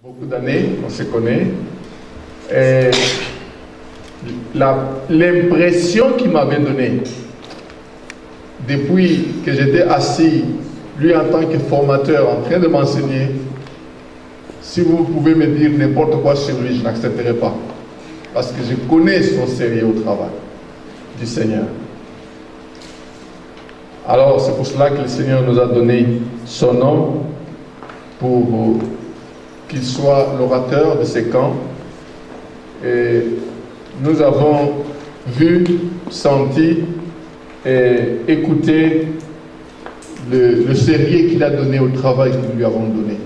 Beaucoup d'années, on se connaît. Et l'impression qu'il m'avait donnée, depuis que j'étais assis, lui en tant que formateur, en train de m'enseigner, si vous pouvez me dire n'importe quoi sur lui, je n'accepterai pas. Parce que je connais son sérieux au travail du Seigneur. Alors c'est pour cela que le Seigneur nous a donné son nom pour qu'il soit l'orateur de ces camps. Et nous avons vu, senti et écouté le sérieux qu'il a donné au travail que nous lui avons donné.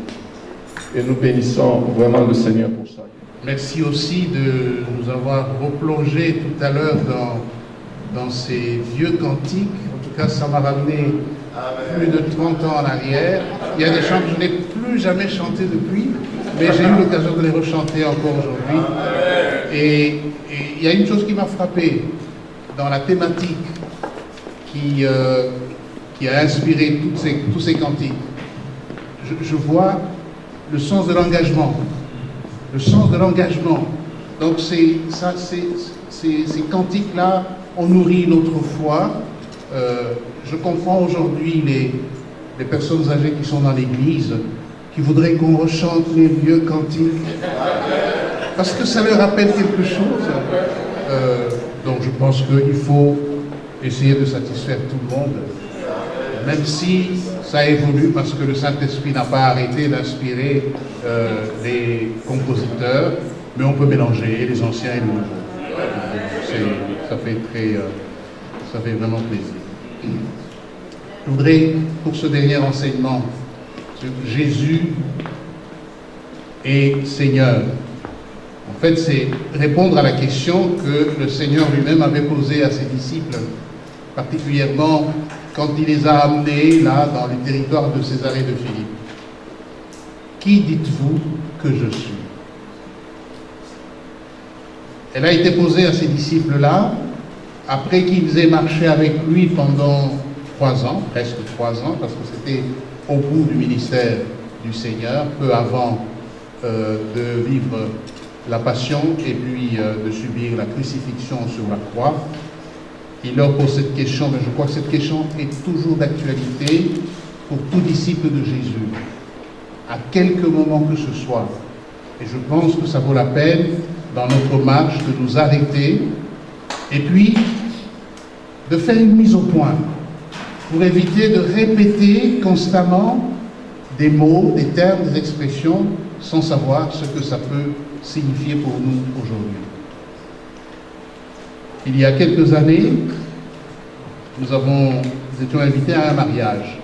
Et nous bénissons vraiment le Seigneur pour ça. Merci aussi de nous avoir replongé tout à l'heure dans ces vieux cantiques. En tout cas, ça m'a ramené plus de 30 ans en arrière. Il y a des chants que je n'ai plus jamais chantés depuis, mais j'ai eu l'occasion de les rechanter encore aujourd'hui. Et il y a une chose qui m'a frappé dans la thématique qui a inspiré tous ces cantiques. Je vois le sens de l'engagement. Le sens de l'engagement. Donc ces cantiques-là ont nourri notre foi. Je comprends aujourd'hui les personnes âgées qui sont dans l'église, qui voudraient qu'on rechante les vieux cantiques, parce que ça leur rappelle quelque chose. Donc je pense qu'il faut essayer de satisfaire tout le monde, même si ça évolue, parce que le Saint-Esprit n'a pas arrêté d'inspirer les compositeurs, mais on peut mélanger les anciens et les nouveaux. Ça fait vraiment plaisir. Je voudrais, pour ce dernier enseignement, Jésus est Seigneur. En fait, c'est répondre à la question que le Seigneur lui-même avait posée à ses disciples, particulièrement quand il les a amenés là dans le territoire de Césarée de Philippe. Qui dites-vous que je suis? Elle a été posée à ces disciples-là, après qu'ils aient marché avec lui pendant 3 ans, presque 3 ans, parce que c'était au bout du ministère du Seigneur, peu avant de vivre la passion et puis de subir la crucifixion sur la croix. Il leur pose cette question, mais je crois que cette question est toujours d'actualité pour tout disciple de Jésus, à quelque moment que ce soit. Et je pense que ça vaut la peine, dans notre marche, de nous arrêter et puis de faire une mise au point pour éviter de répéter constamment des mots, des termes, des expressions sans savoir ce que ça peut signifier pour nous aujourd'hui. Il y a quelques années, nous étions invités à un mariage.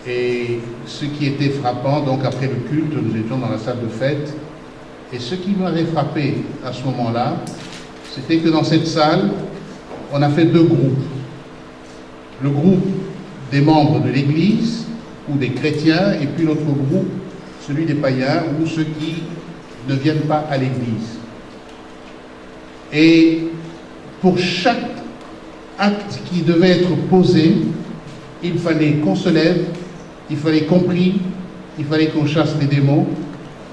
Et ce qui était frappant, donc après le culte, nous étions dans la salle de fête. Et ce qui m'avait frappé à ce moment-là, c'était que dans cette salle, on a fait 2 groupes. Le groupe des membres de l'Église, ou des chrétiens, et puis l'autre groupe, celui des païens, ou ceux qui ne viennent pas à l'Église. Et pour chaque acte qui devait être posé, il fallait qu'on se lève, il fallait qu'on prie, il fallait qu'on chasse les démons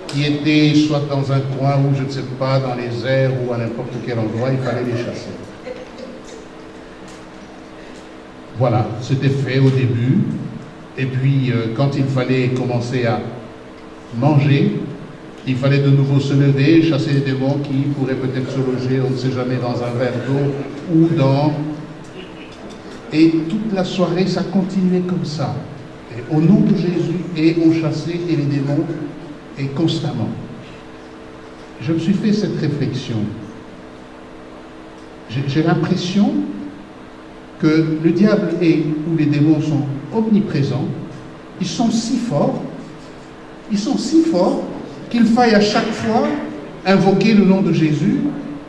qui étaient soit dans un coin ou je ne sais pas, dans les airs ou à n'importe quel endroit, il fallait les chasser. Voilà, c'était fait au début. Et puis, quand il fallait commencer à manger, il fallait de nouveau se lever, chasser les démons qui pourraient peut-être se loger, on ne sait jamais, dans un verre d'eau ou dans... Et toute la soirée, ça continuait comme ça. Et au nom de Jésus, et on chassait et les démons, et constamment. Je me suis fait cette réflexion. J'ai l'impression que le diable ou les démons sont omniprésents. Ils sont si forts qu'il faille à chaque fois invoquer le nom de Jésus,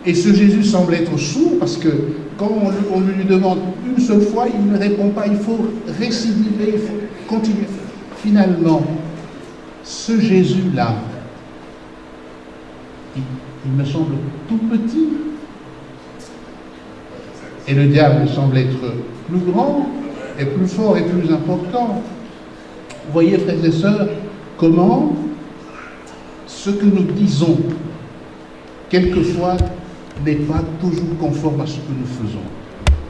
et ce Jésus semble être sourd, parce que quand on lui demande une seule fois, il ne répond pas, il faut récidiver, il faut continuer. Finalement, ce Jésus-là, il me semble tout petit, et le diable semble être plus grand, et plus fort, et plus important. Vous voyez, frères et sœurs, comment ce que nous disons, quelquefois, n'est pas toujours conforme à ce que nous faisons.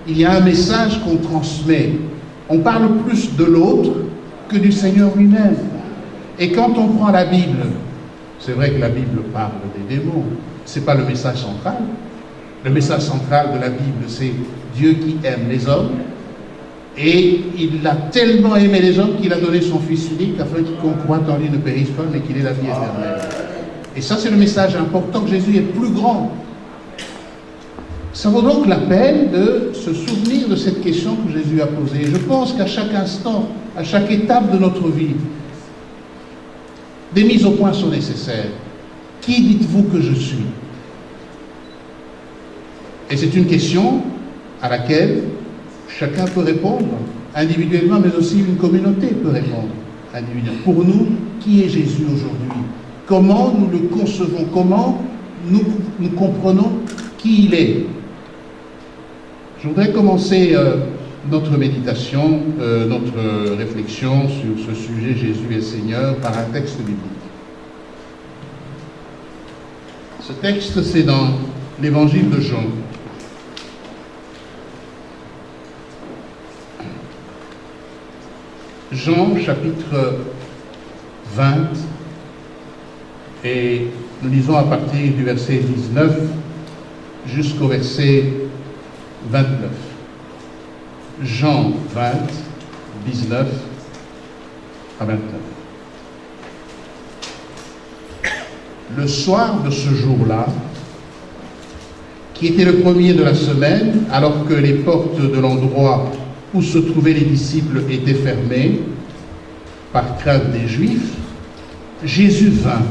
Il y a un message qu'on transmet. On parle plus de l'autre que du Seigneur lui-même. Et quand on prend la Bible, c'est vrai que la Bible parle des démons. Ce n'est pas le message central. Le message central de la Bible, c'est Dieu qui aime les hommes. Et il a tellement aimé les hommes qu'il a donné son Fils unique afin qu'il croit en lui ne périsse pas, mais qu'il ait la vie éternelle. Et ça, c'est le message important, que Jésus est plus grand. Ça vaut donc la peine de se souvenir de cette question que Jésus a posée. Je pense qu'à chaque instant, à chaque étape de notre vie, des mises au point sont nécessaires. Qui dites-vous que je suis? Et c'est une question à laquelle chacun peut répondre individuellement, mais aussi une communauté peut répondre individuellement. Pour nous, qui est Jésus aujourd'hui? Comment nous le concevons? Comment nous comprenons qui il est? Je voudrais commencer notre méditation, notre réflexion sur ce sujet Jésus est Seigneur par un texte biblique. Ce texte, c'est dans l'évangile de Jean. Jean, chapitre 20, et nous lisons à partir du verset 19 jusqu'au verset 29. Jean 20, 19 à 29. Le soir de ce jour-là, qui était le premier de la semaine, alors que les portes de l'endroit où se trouvaient les disciples étaient fermées, par crainte des Juifs, Jésus vint.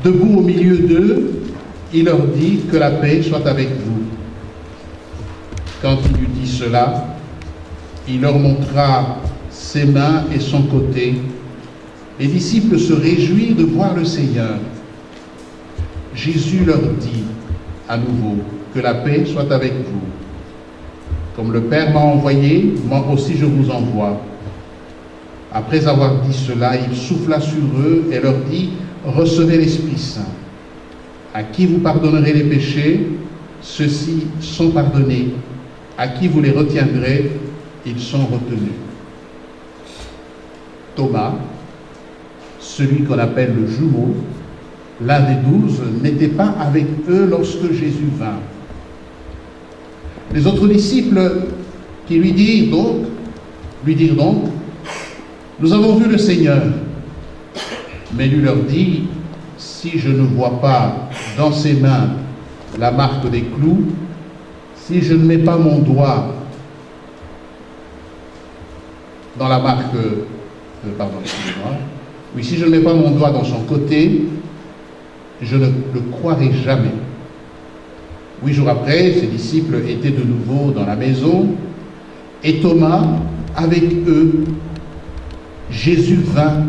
Debout au milieu d'eux, il leur dit que la paix soit avec vous. Quand il eut dit cela, il leur montra ses mains et son côté. Les disciples se réjouirent de voir le Seigneur. Jésus leur dit à nouveau que la paix soit avec vous. Comme le Père m'a envoyé, moi aussi je vous envoie. Après avoir dit cela, il souffla sur eux et leur dit, recevez l'Esprit Saint. À qui vous pardonnerez les péchés, ceux-ci sont pardonnés. À qui vous les retiendrez, ils sont retenus. Thomas, celui qu'on appelle le jumeau, l'un des 12, n'était pas avec eux lorsque Jésus vint. Les autres disciples qui lui dirent donc, nous avons vu le Seigneur. Mais lui leur dit, si je ne vois pas dans ses mains la marque des clous, si je ne mets pas mon doigt dans la marque, si je ne mets pas mon doigt dans son côté, je ne le croirai jamais. 8 jours après, ses disciples étaient de nouveau dans la maison, et Thomas avec eux. Jésus vint,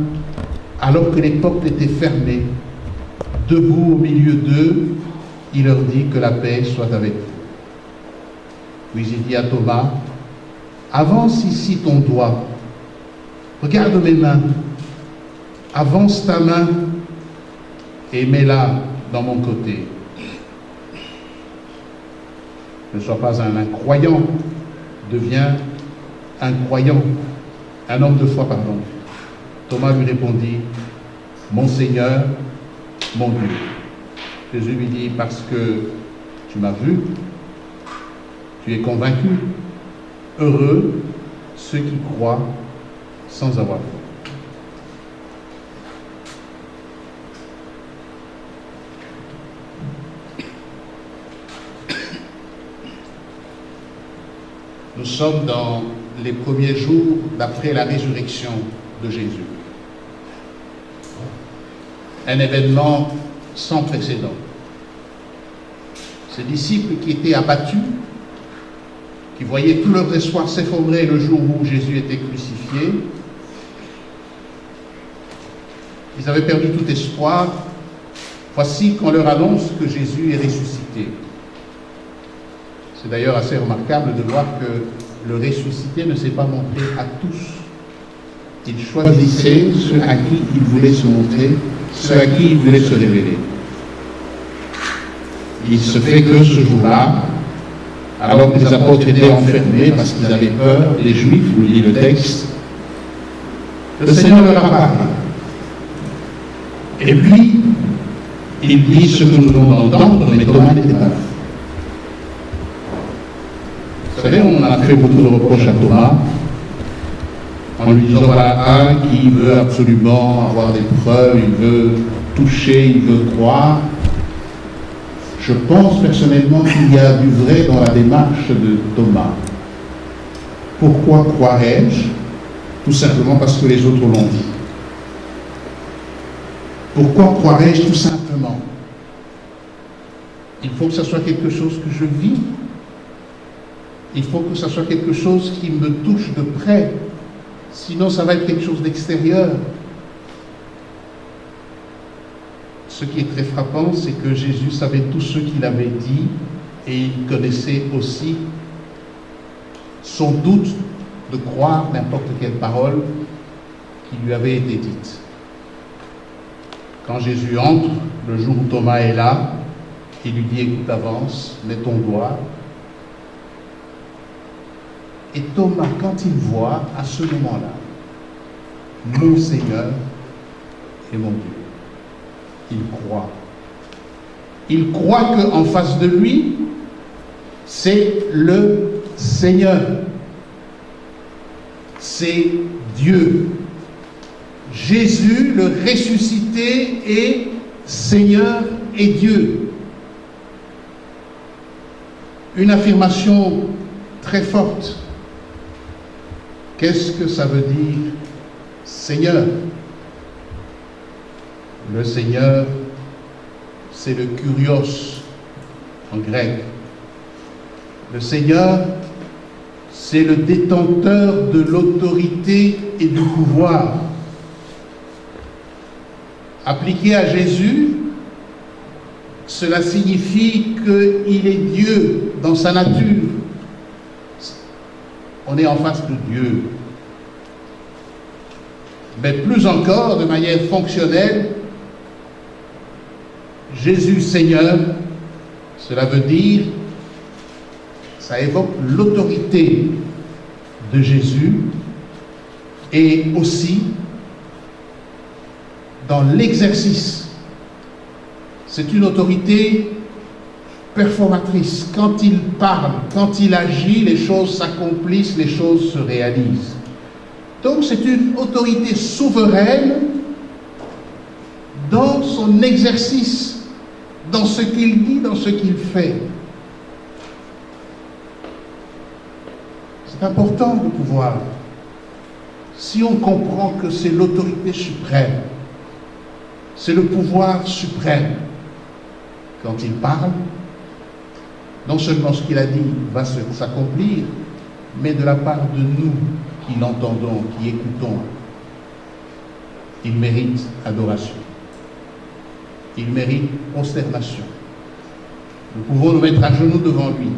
alors que les portes étaient fermées. Debout au milieu d'eux, il leur dit que la paix soit avec vous. Puis il dit à Thomas, avance ici ton doigt, regarde mes mains, avance ta main et mets-la dans mon côté. Ne sois pas un incroyant, deviens un croyant, un homme de foi, pardon. Thomas lui répondit, mon Seigneur, mon Dieu. Jésus lui dit, parce que tu m'as vu, tu es convaincu. Heureux ceux qui croient sans avoir vu. Nous sommes dans les premiers jours d'après la résurrection de Jésus. Un événement sans précédent. Ces disciples qui étaient abattus, qui voyaient tout leur espoir s'effondrer le jour où Jésus était crucifié, ils avaient perdu tout espoir. Voici qu'on leur annonce que Jésus est ressuscité. C'est d'ailleurs assez remarquable de voir que le ressuscité ne s'est pas montré à tous. Il choisissait ceux à qui il voulait se montrer, ceux à qui il voulait se révéler. Il se fait que ce jour-là, alors que les apôtres étaient enfermés parce qu'ils avaient peur, les Juifs, vous lit le texte, le Seigneur leur a parlé. Et puis, il dit ce que nous venons d'entendre, mais Thomas n'était pas là. Vous savez, on a fait beaucoup de reproches à Thomas, en lui disant, voilà, un qui veut absolument avoir des preuves, il veut toucher, il veut croire. Je pense personnellement qu'il y a du vrai dans la démarche de Thomas. Pourquoi croirais-je? Tout simplement parce que les autres l'ont dit. Pourquoi croirais-je? Tout simplement. Il faut que ce soit quelque chose que je vis. Il faut que ce soit quelque chose qui me touche de près. Sinon, ça va être quelque chose d'extérieur. Ce qui est très frappant, c'est que Jésus savait tout ce qu'il avait dit et il connaissait aussi son doute de croire n'importe quelle parole qui lui avait été dite. Quand Jésus entre, le jour où Thomas est là, il lui dit, écoute, avance, mets ton doigt. Et Thomas, quand il voit, à ce moment-là, mon Seigneur et mon Dieu, il croit. Il croit qu'en face de lui, c'est le Seigneur. C'est Dieu. Jésus, le ressuscité, est Seigneur et Dieu. Une affirmation très forte. Qu'est-ce que ça veut dire, Seigneur? Le Seigneur, c'est le kurios en grec. Le Seigneur, c'est le détenteur de l'autorité et du pouvoir. Appliqué à Jésus, cela signifie qu'il est Dieu dans sa nature. On est en face de Dieu. Mais plus encore, de manière fonctionnelle, Jésus Seigneur, cela veut dire, ça évoque l'autorité de Jésus et aussi dans l'exercice. C'est une autorité performatrice. Quand il parle, quand il agit, les choses s'accomplissent, les choses se réalisent. Donc c'est une autorité souveraine dans son exercice, dans ce qu'il dit, dans ce qu'il fait. C'est important de pouvoir, si on comprend que c'est l'autorité suprême, c'est le pouvoir suprême, quand il parle, non seulement ce qu'il a dit va s'accomplir, mais de la part de nous qui l'entendons, qui écoutons, il mérite adoration. Il mérite consternation. Nous pouvons nous mettre à genoux devant lui.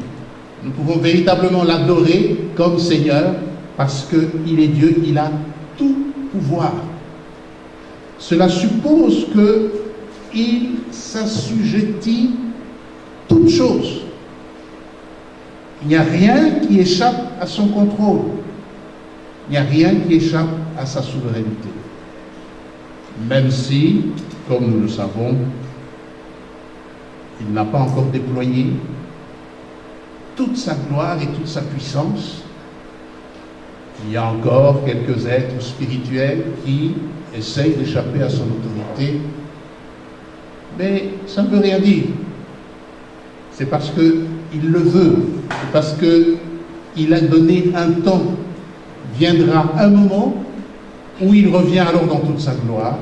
Nous pouvons véritablement l'adorer comme Seigneur parce qu'il est Dieu, il a tout pouvoir. Cela suppose qu'il s'assujettit toutes choses. Il n'y a rien qui échappe à son contrôle. Il n'y a rien qui échappe à sa souveraineté. Même si, comme nous le savons, il n'a pas encore déployé toute sa gloire et toute sa puissance. Il y a encore quelques êtres spirituels qui essayent d'échapper à son autorité. Mais ça ne veut rien dire. C'est parce qu'il le veut. C'est parce qu'il a donné un temps. Viendra un moment où il revient alors dans toute sa gloire,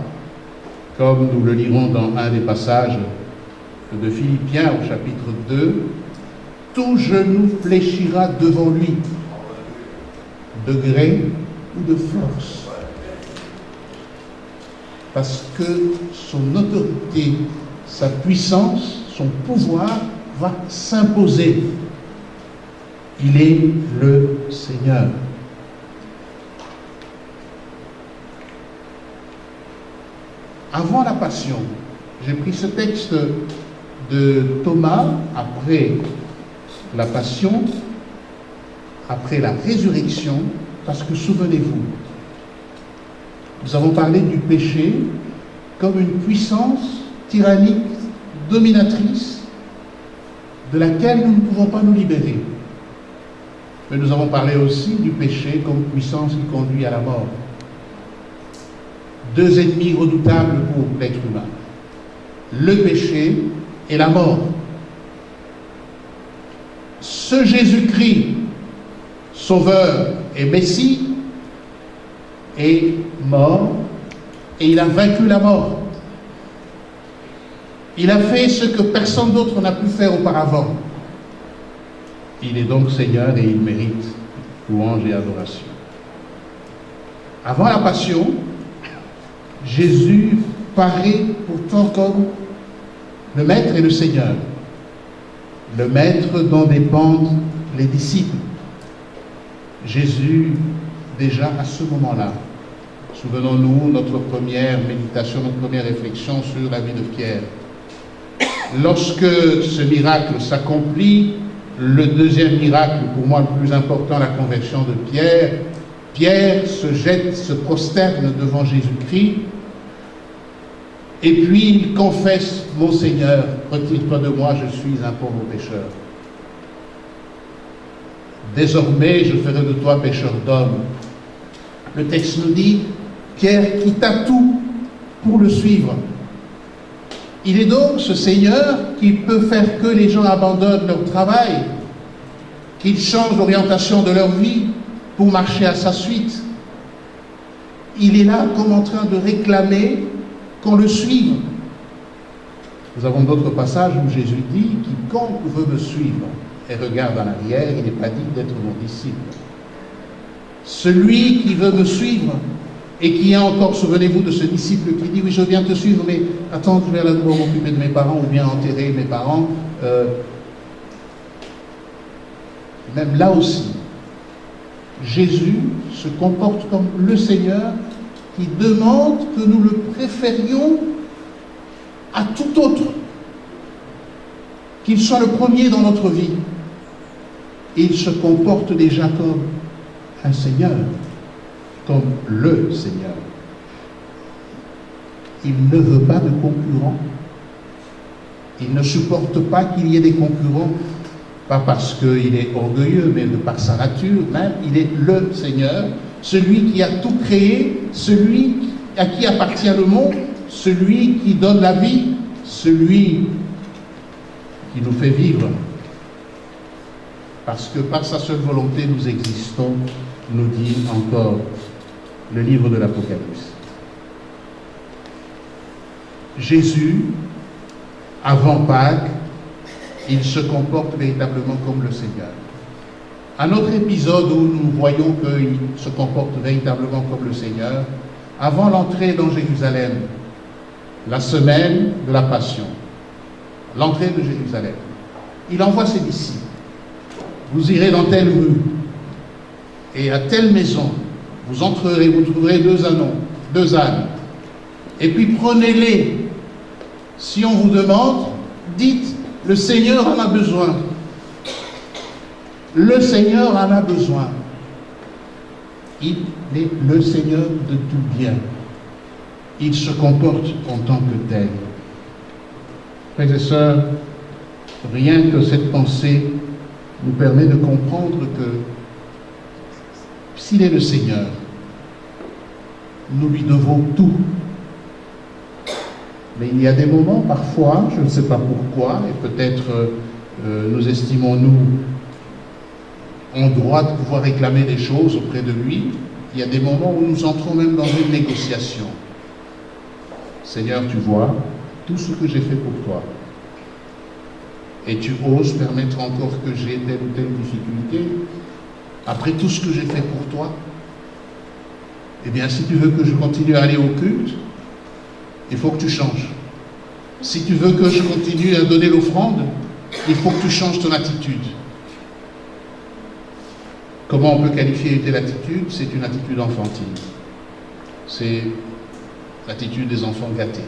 comme nous le lirons dans un des passages de Philippiens au chapitre 2, tout genou fléchira devant lui, de gré ou de force, parce que son autorité, sa puissance, son pouvoir va s'imposer. Il est le Seigneur. avant la Passion. J'ai pris ce texte de Thomas après la Passion, après la résurrection, parce que souvenez-vous, nous avons parlé du péché comme une puissance tyrannique, dominatrice, de laquelle nous ne pouvons pas nous libérer. Mais nous avons parlé aussi du péché comme puissance qui conduit à la mort. Deux ennemis redoutables pour l'être humain. Le péché et la mort. Ce Jésus-Christ, Sauveur et Messie, est mort et il a vaincu la mort. Il a fait ce que personne d'autre n'a pu faire auparavant. Il est donc Seigneur et il mérite louange et adoration. Avant la Passion, Jésus paraît pourtant comme le Maître et le Seigneur. Le Maître dont dépendent les disciples. Jésus, déjà à ce moment-là, souvenons-nous notre première méditation, notre première réflexion sur la vie de Pierre. Lorsque ce miracle s'accomplit, le deuxième miracle, pour moi le plus important, la conversion de Pierre, Pierre se jette, se prosterne devant Jésus-Christ, et puis il confesse, mon Seigneur, retire-toi de moi, je suis un pauvre pécheur. Désormais, je ferai de toi pécheur d'hommes. Le texte nous dit, Pierre quitta tout pour le suivre. Il est donc ce Seigneur qui peut faire que les gens abandonnent leur travail, qu'ils changent l'orientation de leur vie pour marcher à sa suite. Il est là comme en train de réclamer qu'on le suive. Nous avons d'autres passages où Jésus dit « Quiconque veut me suivre et regarde en arrière, il n'est pas digne d'être mon disciple. » Celui qui veut me suivre et qui est encore, souvenez-vous de ce disciple qui dit « Oui, je viens te suivre, mais attends, je vais aller d'abord m'occuper de mes parents ou bien enterrer mes parents. » Même là aussi, Jésus se comporte comme le Seigneur qui demande que nous le préférions à tout autre, qu'il soit le premier dans notre vie. Et il se comporte déjà comme un Seigneur, comme le Seigneur. Il ne veut pas de concurrents. Il ne supporte pas qu'il y ait des concurrents, pas parce qu'il est orgueilleux, mais de par sa nature même. Il est le Seigneur, celui qui a tout créé, celui à qui appartient le monde, celui qui donne la vie, celui qui nous fait vivre. Parce que par sa seule volonté, nous existons, nous dit encore le livre de l'Apocalypse. Jésus, avant Pâques, il se comporte véritablement comme le Seigneur. Un autre épisode où nous voyons qu'il se comporte véritablement comme le Seigneur, avant l'entrée dans Jérusalem, la semaine de la Passion, l'entrée de Jérusalem, il envoie ses disciples. Vous irez dans telle rue et à telle maison, vous entrerez, vous trouverez deux ânes, et puis prenez-les. Si on vous demande, dites, le Seigneur en a besoin. Le Seigneur en a besoin. Il est le Seigneur de tout bien. Il se comporte en tant que tel. Frères et sœurs, rien que cette pensée nous permet de comprendre que s'il est le Seigneur, nous lui devons tout. Mais il y a des moments, parfois, je ne sais pas pourquoi, et peut-être nous estimons-nous en droit de pouvoir réclamer des choses auprès de lui, il y a des moments où nous entrons même dans une négociation. Seigneur, tu vois tout ce que j'ai fait pour toi. Et tu oses permettre encore que j'ai telle ou telle difficulté après tout ce que j'ai fait pour toi. Eh bien, si tu veux que je continue à aller au culte, il faut que tu changes. Si tu veux que je continue à donner l'offrande, il faut que tu changes ton attitude. Comment on peut qualifier une telle attitude? C'est une attitude enfantine. C'est l'attitude des enfants gâtés.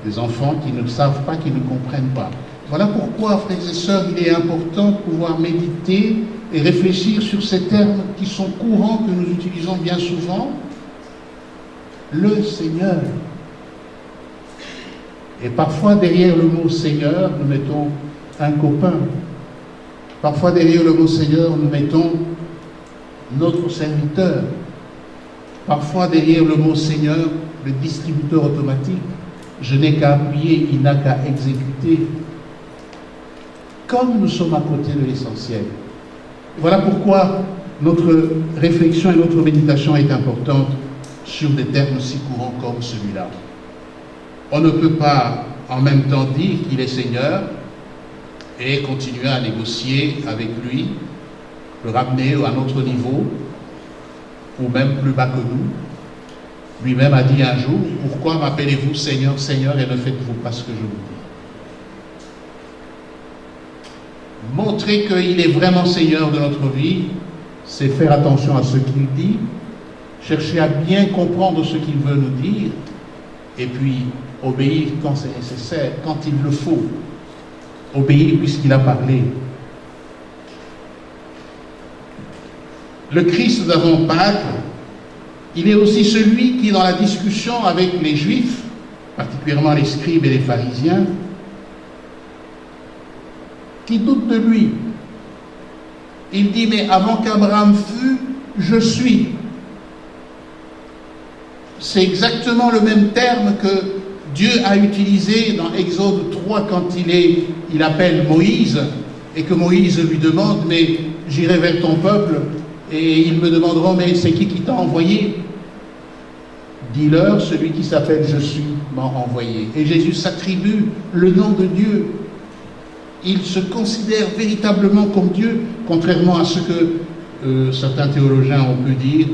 Des enfants qui ne savent pas, qui ne comprennent pas. Voilà pourquoi, frères et sœurs, il est important de pouvoir méditer et réfléchir sur ces termes qui sont courants, que nous utilisons bien souvent. Le Seigneur. Et parfois, derrière le mot Seigneur, nous mettons un copain. Parfois, derrière le mot Seigneur, nous mettons notre serviteur. Parfois, derrière le mot Seigneur, le distributeur automatique. Je n'ai qu'à appuyer, il n'a qu'à exécuter. Comme nous sommes à côté de l'essentiel. Voilà pourquoi notre réflexion et notre méditation est importante sur des termes si courants comme celui-là. On ne peut pas en même temps dire qu'il est Seigneur et continuer à négocier avec lui, le ramener à notre niveau, ou même plus bas que nous. Lui-même a dit un jour, pourquoi m'appelez-vous Seigneur, Seigneur, et ne faites-vous pas ce que je vous dis? Montrer qu'il est vraiment Seigneur de notre vie, c'est faire attention à ce qu'il dit, chercher à bien comprendre ce qu'il veut nous dire, et puis obéir quand c'est nécessaire, quand il le faut. Obéir puisqu'il a parlé. Le Christ d'avant Pâques, il est aussi celui qui, dans la discussion avec les Juifs, particulièrement les scribes et les pharisiens, qui doutent de lui. Il dit, mais avant qu'Abraham fût, je suis. C'est exactement le même terme que Dieu a utilisé dans Exode 3 quand il appelle Moïse et que Moïse lui demande, mais j'irai vers ton peuple et ils me demanderont, mais c'est qui t'a envoyé? Dis-leur, celui qui s'appelle Je suis m'a envoyé. Et Jésus s'attribue le nom de Dieu. Il se considère véritablement comme Dieu, contrairement à ce que certains théologiens ont pu dire.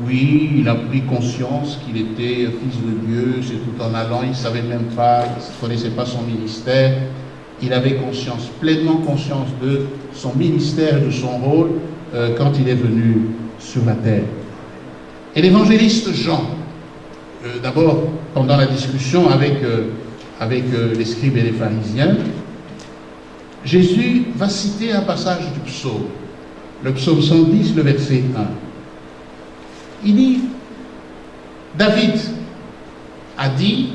Oui, il a pris conscience qu'il était fils de Dieu, c'est tout en allant, il ne savait même pas, il ne connaissait pas son ministère. Il avait conscience, pleinement conscience de son ministère et de son rôle quand il est venu sur la terre. Et l'évangéliste Jean, d'abord, pendant la discussion avec les scribes et les pharisiens, Jésus va citer un passage du psaume, le psaume 110, le verset 1. Il dit, David a dit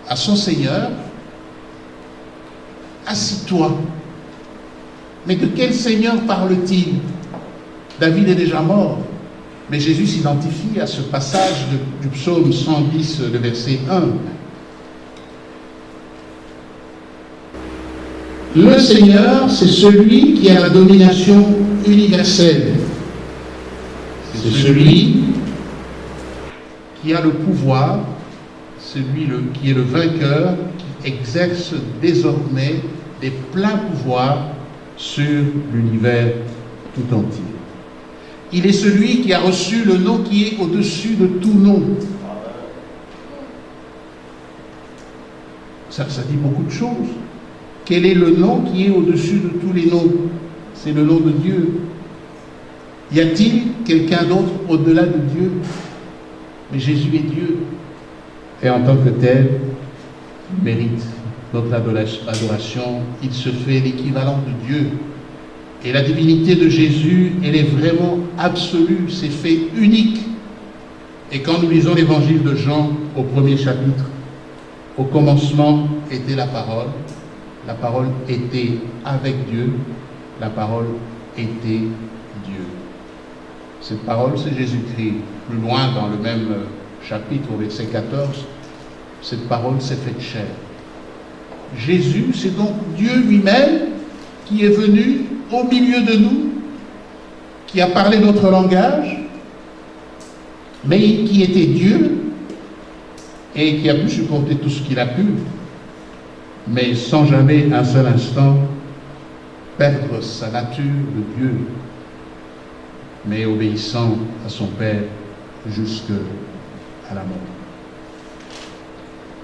à son Seigneur, assis-toi. Mais de quel Seigneur parle-t-il? David est déjà mort. Mais Jésus s'identifie à ce passage du psaume 110, le verset 1. Le Seigneur, c'est celui qui a la domination universelle. C'est celui qui a le pouvoir, celui qui est le vainqueur, qui exerce désormais des pleins pouvoirs sur l'univers tout entier. Il est celui qui a reçu le nom qui est au-dessus de tout nom. Ça dit beaucoup de choses. Quel est le nom qui est au-dessus de tous les noms? C'est le nom de Dieu. Y a-t-il quelqu'un d'autre au-delà de Dieu? Mais Jésus est Dieu. Et en tant que tel, il mérite notre adoration. Il se fait l'équivalent de Dieu. Et la divinité de Jésus, elle est vraiment absolue, c'est fait unique. Et quand nous lisons l'évangile de Jean au premier chapitre, au commencement était la parole était avec Dieu, la parole était Dieu. Cette parole, c'est Jésus-Christ. Plus loin, dans le même chapitre, au verset 14, cette parole s'est faite chair. Jésus, c'est donc Dieu lui-même qui est venu au milieu de nous, qui a parlé notre langage, mais qui était Dieu et qui a pu supporter tout ce qu'il a pu, mais sans jamais un seul instant perdre sa nature de Dieu, mais obéissant à son Père jusqu'à la mort.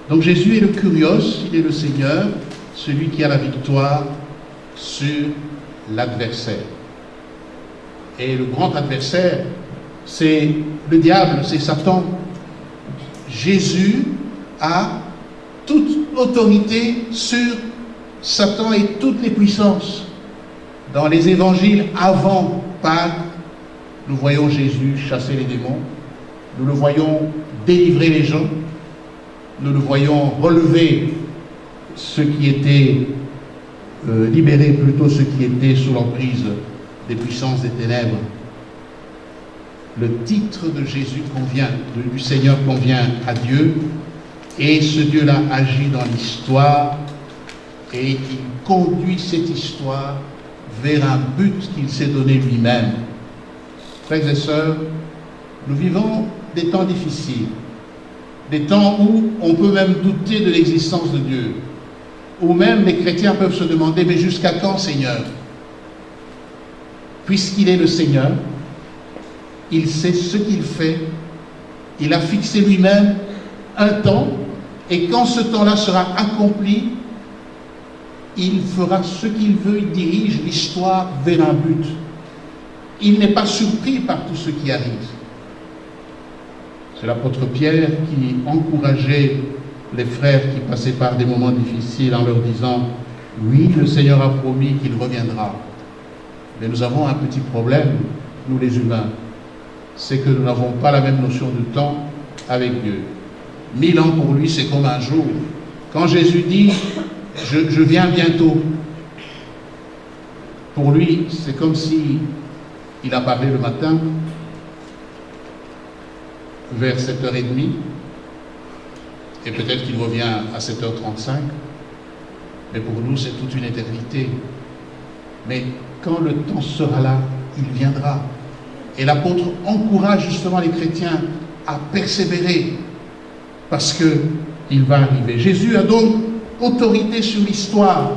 Donc Jésus est le Kyrios, il est le Seigneur, celui qui a la victoire sur l'adversaire. Et le grand adversaire, c'est le diable, c'est Satan. Jésus a toute autorité sur Satan et toutes les puissances. Dans les évangiles avant Pâques, nous voyons Jésus chasser les démons, nous le voyons délivrer les gens, nous le voyons relever ceux qui étaient libérer plutôt ceux qui étaient sous l'emprise des puissances des ténèbres. Le titre de Jésus convient, du Seigneur convient à Dieu, et ce Dieu-là agit dans l'histoire et il conduit cette histoire vers un but qu'il s'est donné lui-même. Frères et sœurs, nous vivons des temps difficiles, des temps où on peut même douter de l'existence de Dieu, où même les chrétiens peuvent se demander, mais jusqu'à quand, Seigneur? Puisqu'il est le Seigneur, il sait ce qu'il fait, il a fixé lui-même un temps, et quand ce temps-là sera accompli, il fera ce qu'il veut, il dirige l'histoire vers un but. Il n'est pas surpris par tout ce qui arrive. C'est l'apôtre Pierre qui encourageait les frères qui passaient par des moments difficiles en leur disant « Oui, le Seigneur a promis qu'il reviendra. » Mais nous avons un petit problème, nous les humains. C'est que nous n'avons pas la même notion du temps avec Dieu. 1000 ans pour lui, c'est comme un jour. Quand Jésus dit « Je viens bientôt », pour lui, c'est comme si il a parlé le matin, vers 7h30, et peut-être qu'il revient à 7h35, mais pour nous, c'est toute une éternité. Mais quand le temps sera là, il viendra. Et l'apôtre encourage justement les chrétiens à persévérer, parce qu'il va arriver. Jésus a donc autorité sur l'histoire.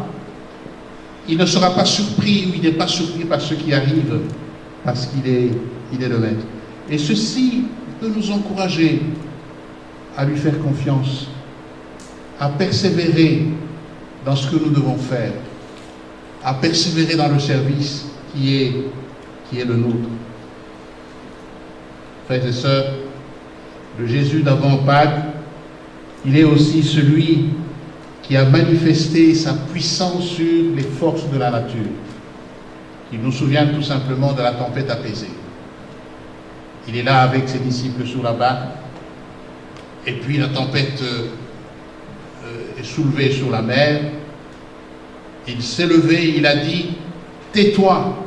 Il ne sera pas surpris, ou il n'est pas surpris par ce qui arrive, parce qu'il est le maître. Et ceci peut nous encourager à lui faire confiance, à persévérer dans ce que nous devons faire, à persévérer dans le service qui est le nôtre. Frères et sœurs, le Jésus d'avant Pâques, il est aussi celui qui a manifesté sa puissance sur les forces de la nature. Il nous souvient tout simplement de la tempête apaisée. Il est là avec ses disciples sur la barque, et puis la tempête est soulevée sur la mer. Il s'est levé, il a dit « Tais-toi !»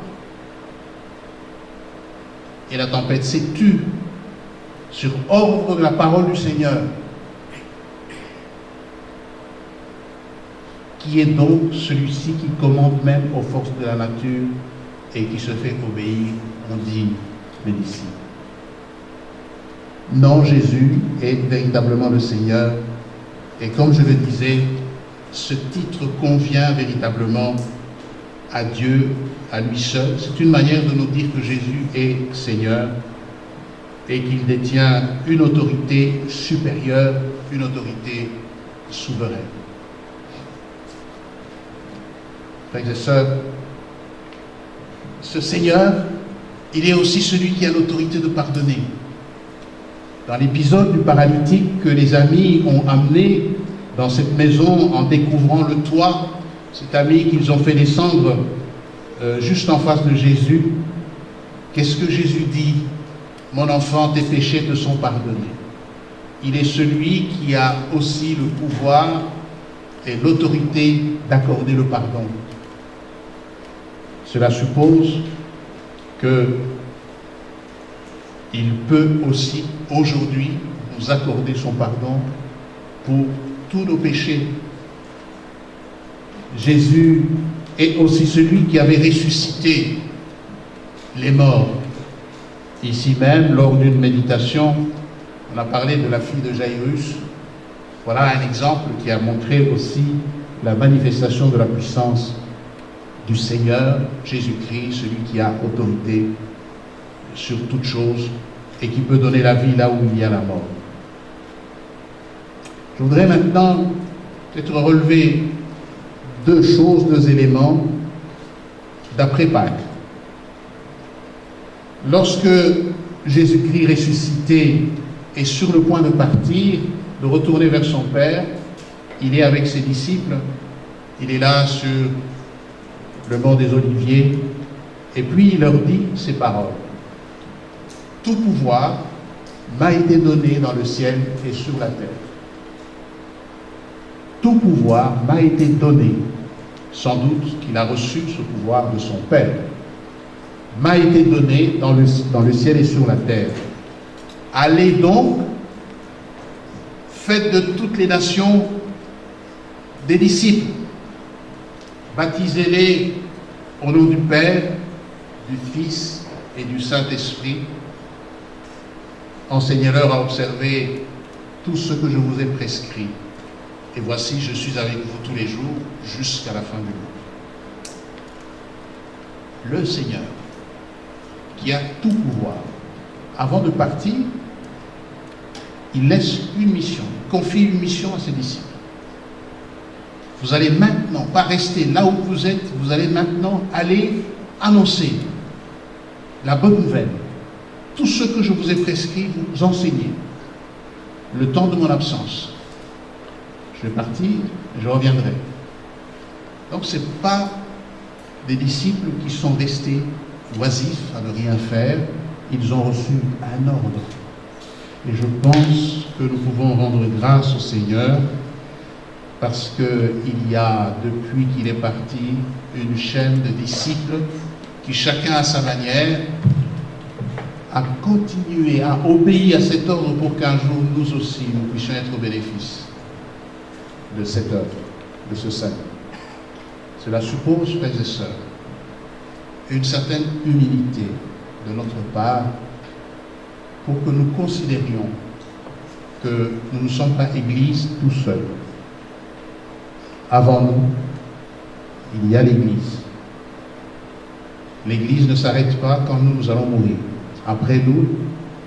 Et la tempête s'est tue sur ordre de la parole du Seigneur, qui est donc celui-ci qui commande même aux forces de la nature et qui se fait obéir, on dit, mais d'ici. Non, Jésus est véritablement le Seigneur, et comme je le disais, ce titre convient véritablement à Dieu, à lui seul. C'est une manière de nous dire que Jésus est Seigneur et qu'il détient une autorité supérieure, une autorité souveraine. Frères et sœurs, ce Seigneur, il est aussi celui qui a l'autorité de pardonner. Dans l'épisode du paralytique que les amis ont amené dans cette maison en découvrant le toit, cet ami qu'ils ont fait descendre juste en face de Jésus, qu'est-ce que Jésus dit? Mon enfant, tes péchés te sont pardonnés. Il est celui qui a aussi le pouvoir et l'autorité d'accorder le pardon. Cela suppose qu'il peut aussi aujourd'hui nous accorder son pardon pour tous nos péchés. Jésus est aussi celui qui avait ressuscité les morts. Ici même, lors d'une méditation, on a parlé de la fille de Jairus. Voilà un exemple qui a montré aussi la manifestation de la puissance du Seigneur, Jésus-Christ, celui qui a autorité sur toute chose et qui peut donner la vie là où il y a la mort. Je voudrais maintenant peut-être relever deux choses, deux éléments d'après Pâques. Lorsque Jésus-Christ ressuscité est sur le point de partir, de retourner vers son Père, il est avec ses disciples, il est là sur le mont des Oliviers, et puis il leur dit ces paroles. Tout pouvoir m'a été donné dans le ciel et sur la terre. Tout pouvoir m'a été donné. Sans doute qu'il a reçu ce pouvoir de son Père. M'a été donné dans le ciel et sur la terre. Allez donc, faites de toutes les nations des disciples. Baptisez-les au nom du Père, du Fils et du Saint-Esprit. Enseignez-leur à observer tout ce que je vous ai prescrit. Et voici, je suis avec vous tous les jours jusqu'à la fin du monde. Le Seigneur, qui a tout pouvoir, avant de partir, il laisse une mission, il confie une mission à ses disciples. Vous allez maintenant, pas rester là où vous êtes, vous allez maintenant aller annoncer la bonne nouvelle. Tout ce que je vous ai prescrit, vous enseignez. Le temps de mon absence. Je vais partir, je reviendrai. Donc ce n'est pas des disciples qui sont restés oisifs à ne rien faire. Ils ont reçu un ordre. Et je pense que nous pouvons rendre grâce au Seigneur parce qu'il y a, depuis qu'il est parti, une chaîne de disciples qui, chacun à sa manière, a continué à obéir à cet ordre pour qu'un jour, nous aussi, nous puissions être au bénéfice de cette œuvre, de ce salut. Cela suppose, frères et sœurs, une certaine humilité de notre part pour que nous considérions que nous ne sommes pas Église tout seuls. Avant nous, il y a l'Église. L'Église ne s'arrête pas quand nous allons mourir. Après nous,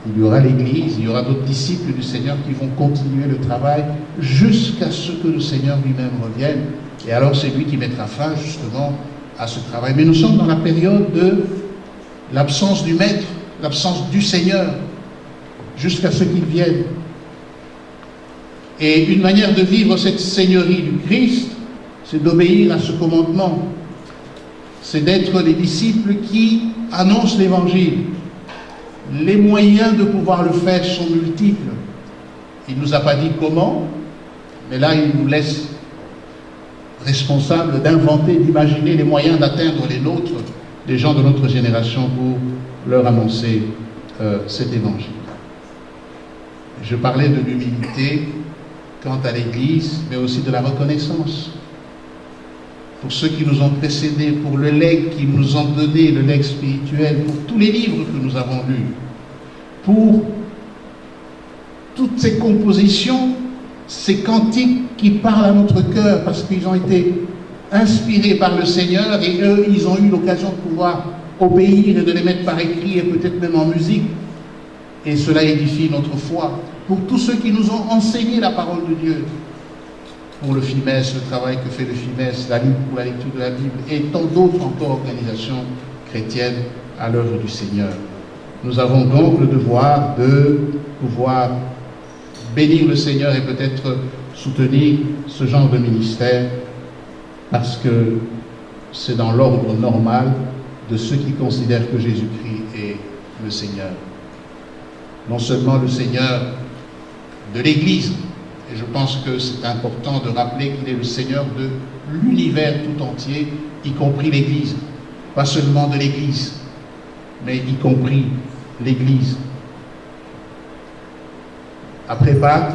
il y aura l'Église, il y aura d'autres disciples du Seigneur qui vont continuer le travail jusqu'à ce que le Seigneur lui-même revienne. Et alors c'est lui qui mettra fin justement à ce travail. Mais nous sommes dans la période de l'absence du Maître, l'absence du Seigneur, jusqu'à ce qu'il vienne. Et une manière de vivre cette seigneurie du Christ, c'est d'obéir à ce commandement. C'est d'être les disciples qui annoncent l'Évangile. Les moyens de pouvoir le faire sont multiples. Il ne nous a pas dit comment, mais là il nous laisse responsables d'inventer, d'imaginer les moyens d'atteindre les nôtres, les gens de notre génération, pour leur annoncer cet Évangile. Je parlais de l'humilité quant à l'Église, mais aussi de la reconnaissance. Pour ceux qui nous ont précédés, pour le legs qu'ils nous ont donné, le legs spirituel, pour tous les livres que nous avons lus, pour toutes ces compositions, ces cantiques qui parlent à notre cœur, parce qu'ils ont été inspirés par le Seigneur, et eux, ils ont eu l'occasion de pouvoir obéir et de les mettre par écrit, et peut-être même en musique, et cela édifie notre foi. Pour tous ceux qui nous ont enseigné la parole de Dieu, pour le FIMES, le travail que fait le FIMES, la Ligue pour la lecture de la Bible, et tant d'autres encore organisations chrétiennes à l'œuvre du Seigneur. Nous avons donc le devoir de pouvoir bénir le Seigneur et peut-être soutenir ce genre de ministère, parce que c'est dans l'ordre normal de ceux qui considèrent que Jésus-Christ est le Seigneur. Non seulement le Seigneur de l'Église, et je pense que c'est important de rappeler qu'il est le Seigneur de l'univers tout entier, y compris l'Église. Pas seulement de l'Église, mais y compris l'Église. Après Pâques,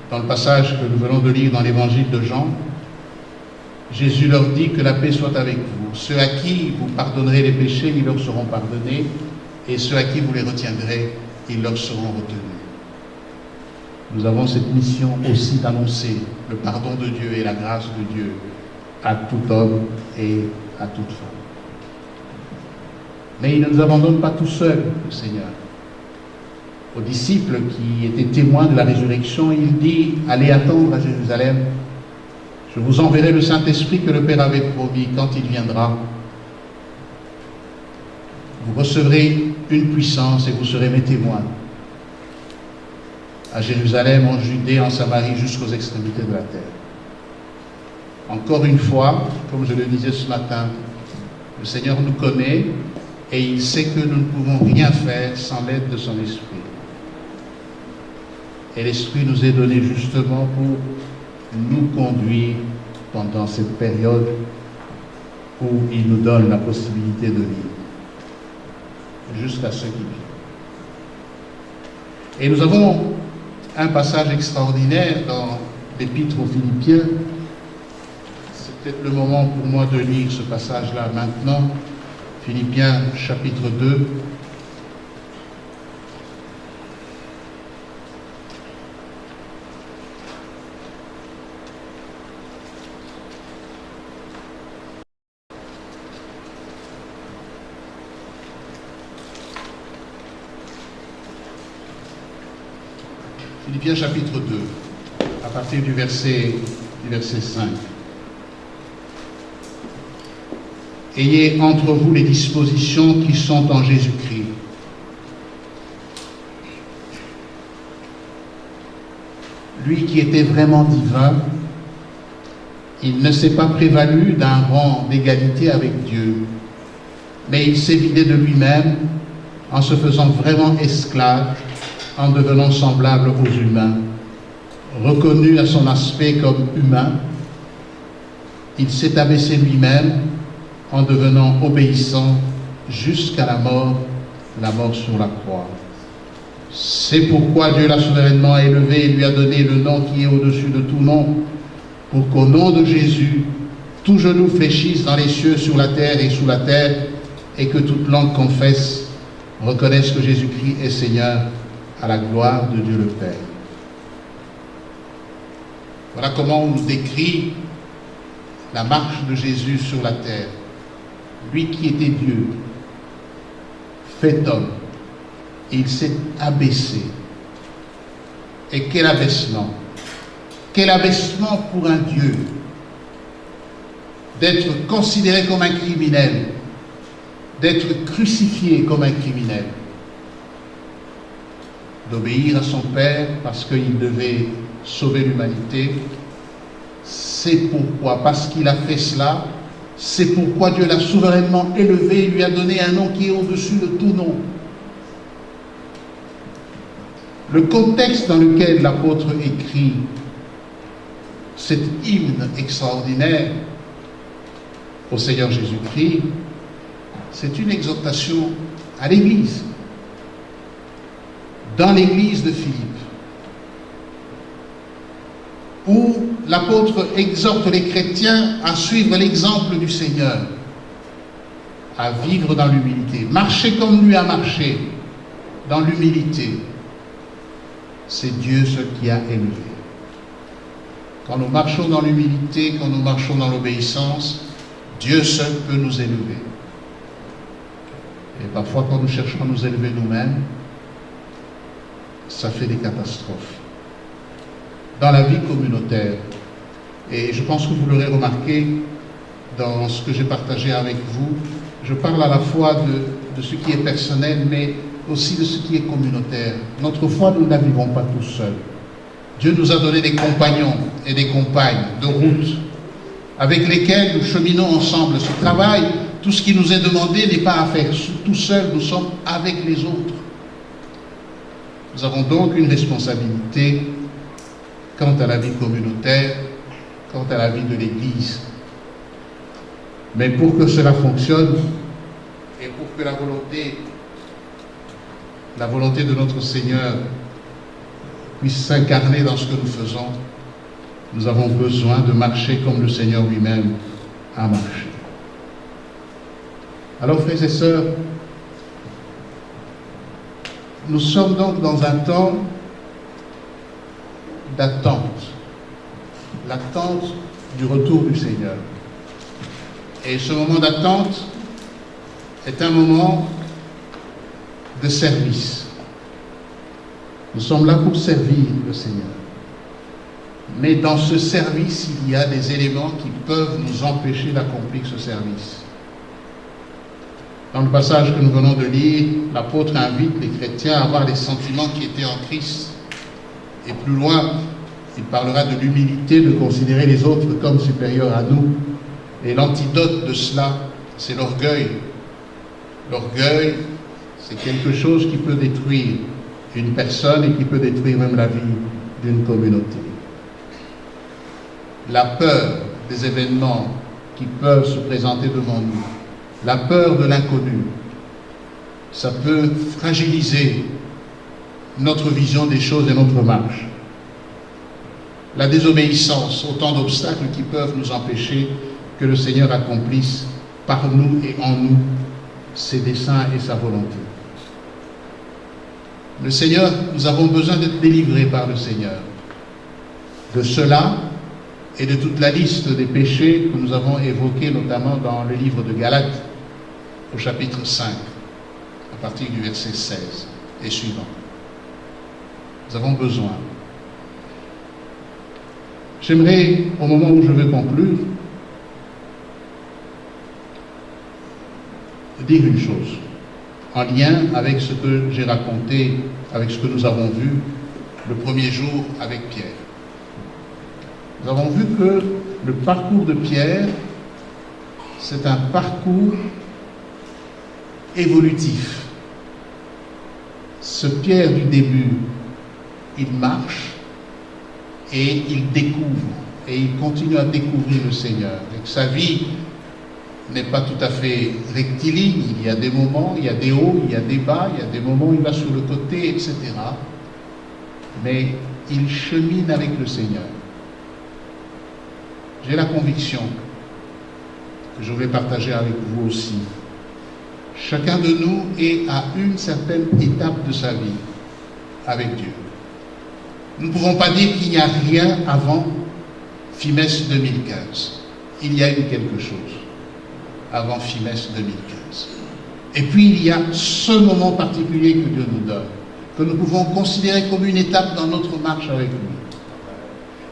dans le passage que nous venons de lire dans l'Évangile de Jean, Jésus leur dit que la paix soit avec vous. Ceux à qui vous pardonnerez les péchés, ils leur seront pardonnés, et ceux à qui vous les retiendrez, ils leur seront retenus. Nous avons cette mission aussi d'annoncer le pardon de Dieu et la grâce de Dieu à tout homme et à toute femme. Mais il ne nous abandonne pas tout seul, le Seigneur. Aux disciples qui étaient témoins de la résurrection, il dit « Allez attendre à Jérusalem, je vous enverrai le Saint-Esprit que le Père avait promis quand il viendra. Vous recevrez une puissance et vous serez mes témoins. À Jérusalem, en Judée, en Samarie, jusqu'aux extrémités de la terre. Encore une fois, comme je le disais ce matin, le Seigneur nous connaît et il sait que nous ne pouvons rien faire sans l'aide de son Esprit. Et l'Esprit nous est donné justement pour nous conduire pendant cette période où il nous donne la possibilité de vivre, jusqu'à ce qu'il vienne. Et nous avons un passage extraordinaire dans l'Épître aux Philippiens. C'est peut-être le moment pour moi de lire ce passage-là maintenant. Philippiens chapitre 2. Philippiens chapitre 2, à partir du verset 5. Ayez entre vous les dispositions qui sont en Jésus-Christ. Lui qui était vraiment divin, il ne s'est pas prévalu d'un rang d'égalité avec Dieu, mais il s'est vidé de lui-même en se faisant vraiment esclave, en devenant semblable aux humains. Reconnu à son aspect comme humain, il s'est abaissé lui-même en devenant obéissant jusqu'à la mort sur la croix. C'est pourquoi Dieu l'a souverainement élevé et lui a donné le nom qui est au-dessus de tout nom, pour qu'au nom de Jésus, tout genou fléchisse dans les cieux, sur la terre et sous la terre, et que toute langue confesse, reconnaisse que Jésus-Christ est Seigneur, à la gloire de Dieu le Père. Voilà comment on nous décrit la marche de Jésus sur la terre. Lui qui était Dieu, fait homme, il s'est abaissé. Et quel abaissement! Quel abaissement pour un Dieu d'être considéré comme un criminel, d'être crucifié comme un criminel, d'obéir à son Père parce qu'il devait sauver l'humanité. C'est pourquoi, parce qu'il a fait cela, c'est pourquoi Dieu l'a souverainement élevé et lui a donné un nom qui est au-dessus de tout nom. Le contexte dans lequel l'apôtre écrit cet hymne extraordinaire au Seigneur Jésus-Christ, c'est une exhortation à l'Église. Dans l'église de Philippe, où l'apôtre exhorte les chrétiens à suivre l'exemple du Seigneur, à vivre dans l'humilité, marcher comme lui a marché, dans l'humilité. C'est Dieu ce qui a élevé. Quand nous marchons dans l'humilité, quand nous marchons dans l'obéissance, Dieu seul peut nous élever. Et parfois, quand nous cherchons à nous élever nous-mêmes, ça fait des catastrophes. Dans la vie communautaire, et je pense que vous l'aurez remarqué dans ce que j'ai partagé avec vous, je parle à la fois de ce qui est personnel, mais aussi de ce qui est communautaire. Notre foi, nous ne la vivons pas tous seuls. Dieu nous a donné des compagnons et des compagnes de route avec lesquels nous cheminons ensemble ce travail. Tout ce qui nous est demandé n'est pas à faire tout seul, nous sommes avec les autres. Nous avons donc une responsabilité quant à la vie communautaire, quant à la vie de l'Église. Mais pour que cela fonctionne, et pour que la volonté de notre Seigneur puisse s'incarner dans ce que nous faisons, nous avons besoin de marcher comme le Seigneur lui-même a marché. Alors, frères et sœurs, nous sommes donc dans un temps d'attente, l'attente du retour du Seigneur. Et ce moment d'attente est un moment de service. Nous sommes là pour servir le Seigneur. Mais dans ce service, il y a des éléments qui peuvent nous empêcher d'accomplir ce service. Dans le passage que nous venons de lire, l'apôtre invite les chrétiens à avoir les sentiments qui étaient en Christ. Et plus loin, il parlera de l'humilité, de considérer les autres comme supérieurs à nous. Et l'antidote de cela, c'est l'orgueil. L'orgueil, c'est quelque chose qui peut détruire une personne et qui peut détruire même la vie d'une communauté. La peur des événements qui peuvent se présenter devant nous, la peur de l'inconnu, ça peut fragiliser notre vision des choses et notre marche. La désobéissance, autant d'obstacles qui peuvent nous empêcher que le Seigneur accomplisse par nous et en nous ses desseins et sa volonté. Le Seigneur, nous avons besoin d'être délivrés par le Seigneur de cela et de toute la liste des péchés que nous avons évoqués, notamment dans le livre de Galates, au chapitre 5, à partir du verset 16 et suivant. Nous avons besoin. J'aimerais, au moment où je veux conclure, dire une chose, en lien avec ce que j'ai raconté, avec ce que nous avons vu le premier jour avec Pierre. Nous avons vu que le parcours de Pierre, c'est un parcours évolutif. Ce Pierre du début, il marche et il découvre, et il continue à découvrir le Seigneur. Et que sa vie n'est pas tout à fait rectiligne, il y a des moments, il y a des hauts, il y a des bas, il y a des moments où il va sur le côté, etc. Mais il chemine avec le Seigneur. J'ai la conviction que je vais partager avec vous aussi. Chacun de nous est à une certaine étape de sa vie avec Dieu. Nous ne pouvons pas dire qu'il n'y a rien avant Fimès 2015. Il y a eu quelque chose avant Fimès 2015. Et puis il y a ce moment particulier que Dieu nous donne, que nous pouvons considérer comme une étape dans notre marche avec lui.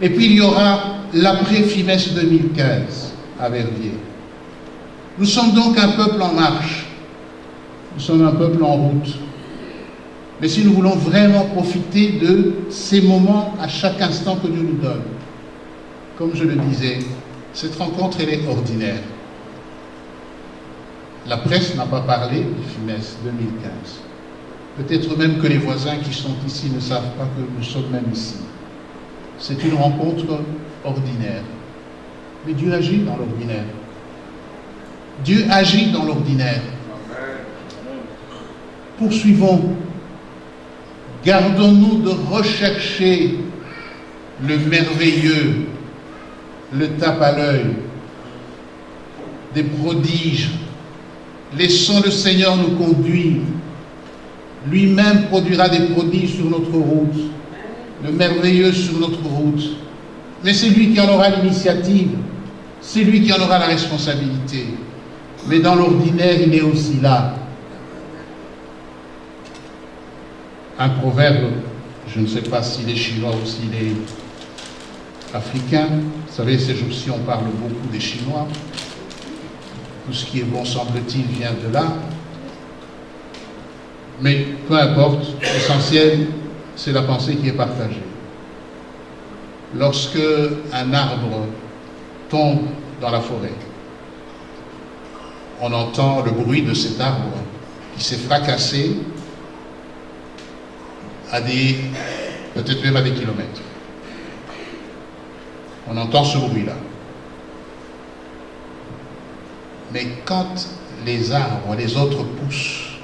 Et puis il y aura l'après-Fimès 2015 à Verviers. Nous sommes donc un peuple en marche. Nous sommes un peuple en route. Mais si nous voulons vraiment profiter de ces moments à chaque instant que Dieu nous donne, comme je le disais, cette rencontre, elle est ordinaire. La presse n'a pas parlé du Fimès 2015. Peut-être même que les voisins qui sont ici ne savent pas que nous sommes même ici. C'est une rencontre ordinaire. Mais Dieu agit dans l'ordinaire. Dieu agit dans l'ordinaire. Poursuivons. Gardons-nous de rechercher le merveilleux, le tape à l'œil, des prodiges. Laissons le Seigneur nous conduire. Lui-même produira des prodiges sur notre route, le merveilleux sur notre route. Mais c'est lui qui en aura l'initiative, c'est lui qui en aura la responsabilité. Mais dans l'ordinaire, il est aussi là. Un proverbe, je ne sais pas s'il est chinois ou s'il est africain. Vous savez, ces jours-ci, on parle beaucoup des Chinois. Tout ce qui est bon, semble-t-il, vient de là. Mais peu importe, l'essentiel, c'est la pensée qui est partagée. Lorsque un arbre tombe dans la forêt, on entend le bruit de cet arbre qui s'est fracassé peut-être même à des kilomètres. On entend ce bruit-là. Mais quand les arbres, les autres poussent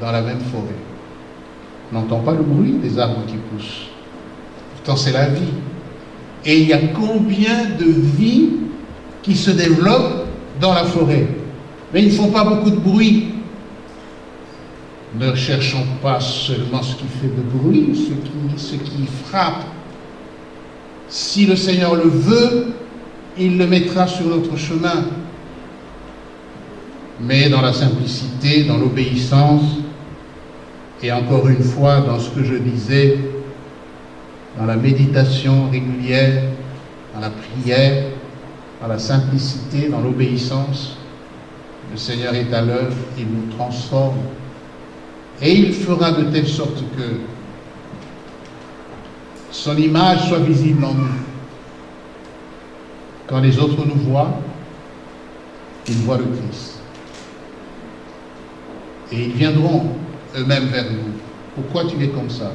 dans la même forêt, on n'entend pas le bruit des arbres qui poussent. Pourtant, c'est la vie. Et il y a combien de vies qui se développent dans la forêt? Mais ils ne font pas beaucoup de bruit. Ne cherchons pas seulement ce qui fait de bruit, ce qui frappe. Si le Seigneur le veut, il le mettra sur notre chemin. Mais dans la simplicité, dans l'obéissance, et encore une fois, dans ce que je disais, dans la méditation régulière, dans la prière, dans la simplicité, dans l'obéissance, Le Seigneur est à l'œuvre, il nous transforme. Et il fera de telle sorte que son image soit visible en nous. Quand les autres nous voient, ils voient le Christ. Et ils viendront eux-mêmes vers nous. Pourquoi tu es comme ça?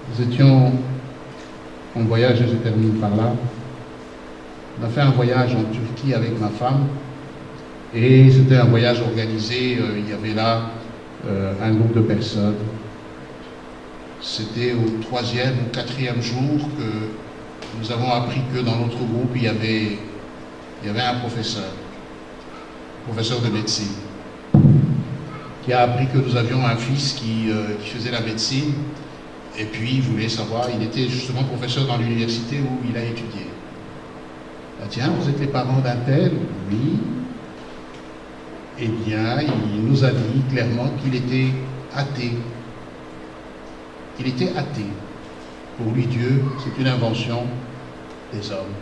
Nous étions en voyage, et je termine par là. On a fait un voyage en Turquie avec ma femme. Et c'était un voyage organisé. Il y avait là un groupe de personnes. C'était au 3e ou 4e jour que nous avons appris que dans notre groupe, il y avait un professeur de médecine, qui a appris que nous avions un fils qui faisait la médecine, et puis il voulait savoir, il était justement professeur dans l'université où il a étudié. Ah, tiens, vous êtes les parents d'un tel? Oui. Eh bien, il nous a dit clairement qu'il était athée. Il était athée. Pour lui, Dieu, c'est une invention des hommes.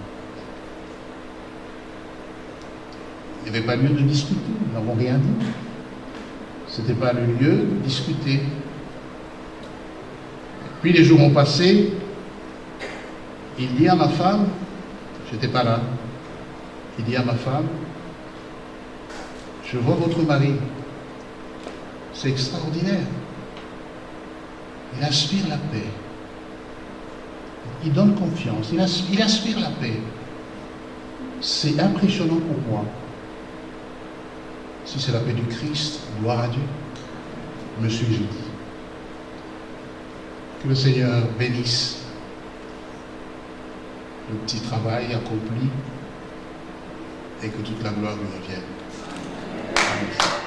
Il n'y avait pas lieu de discuter, nous n'avons rien dit. Ce n'était pas le lieu de discuter. Puis les jours ont passé, il dit à ma femme, j'étais pas là, il dit à ma femme, je vois votre mari, c'est extraordinaire. Il inspire la paix. Il donne confiance. Il inspire la paix. C'est impressionnant pour moi. Si c'est la paix du Christ, gloire à Dieu, me suis-je dit. Que le Seigneur bénisse le petit travail accompli et que toute la gloire lui revienne. Amen.